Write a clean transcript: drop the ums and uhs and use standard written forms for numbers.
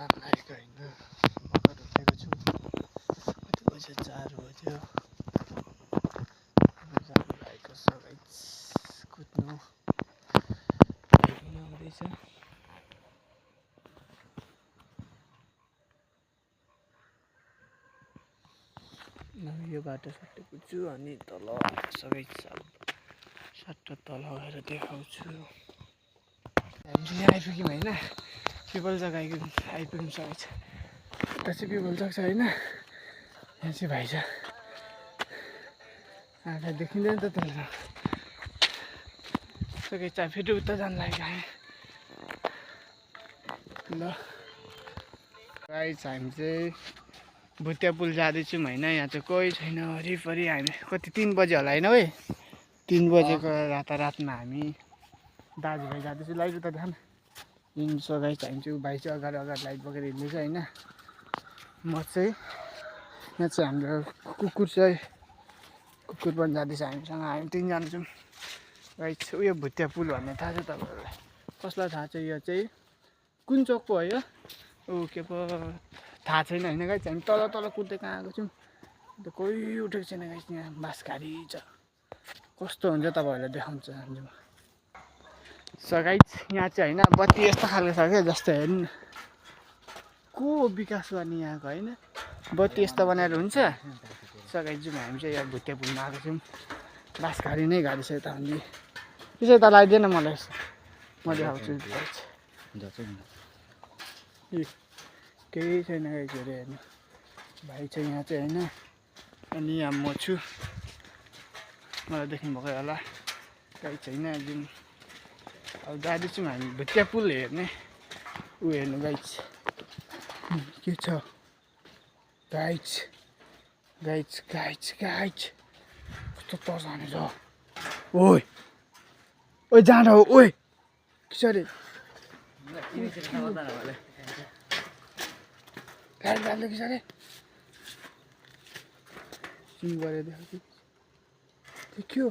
जान लागेको होइन भर्खर उठेको छु कति बज्यो 4 बज्यो जान लागेको छ गाइस कुद्नु आउँदैछ यो बाटो सट्टै कुद्छु अनि तल सबै सट्ट तल गएर देखाउँछु हामी चाहिँ यहाँ आइपुग्यौँ होइन पिपल जग्गा आइपुग्नु सकेको छ उता चाहिँ पिपल जग्गा छ होइन यहाँ चाहिँ भाइ छ आँखा देखिँदैन त त्यसले सबै चाहिँ फेरि उता जानु लाग्यो हामी ल गाइस हामी चाहिँ भुटिया पुल जाँदैछौँ होइन यहाँ चाहिँ कोही छैन वरिपरि हामी कति 3 बजे होला होइन है 3 बजेको रातारातमा हामी दाजुभाइ जाँदैछु लाइट उता ध्यान हिँड्छ गाइस हामी चाहिँ भाइ चाहिँ अगाडि लाइट बोकेर हिँड्दैछ होइन म चाहिँ यहाँ चाहिँ हाम्रो कुकुर पनि जाँदैछ हामीसँग हामी 3 जना छौँ गाइस उयो भुटिया पुल भन्ने थाहा छ तपाईँहरूलाई कसलाई थाहा छ यो चाहिँ कुन चोक पो हो यो ऊ के पो थाहा छैन होइन गाइस हामी तल कुदेर आएको छौँ अन्त कोही उठेको छैन गाइस यहाँ बास खाली छ कस्तो हुन्छ तपाईँहरूलाई देखाउँछ हामी स गाइस यहाँ चाहिँ होइन बत्ती यस्तो खालको छ क्या जस्तो हेर्नु को विकास गर्ने यहाँको होइन बत्ती यस्तो बनाएर हुन्छ स गाइस जाउँ हामी चाहिँ यहाँ भुटिया पुलमा आएको छौँ बास खाली नै गाडी छ यता हामी त्यसै त लगाइदिएन मलाई म देखाउँछु केही छैन गाइस हेरे हेर्नु भाइ चाहिँ यहाँ चाहिँ होइन अनि यहाँ म छु मलाई देख्नुभएको होला गाइस छैन जुन अब जाँदैछौँ हामी भुटिया पुल हेर्ने ऊ हेर्नु गाइस के छ गाइस कस्तो तर्साउने छ ओइ जाँड हो ओइ किसरी गाडी जाँदै किसरी सिङ गरेर देखाउँछु के हो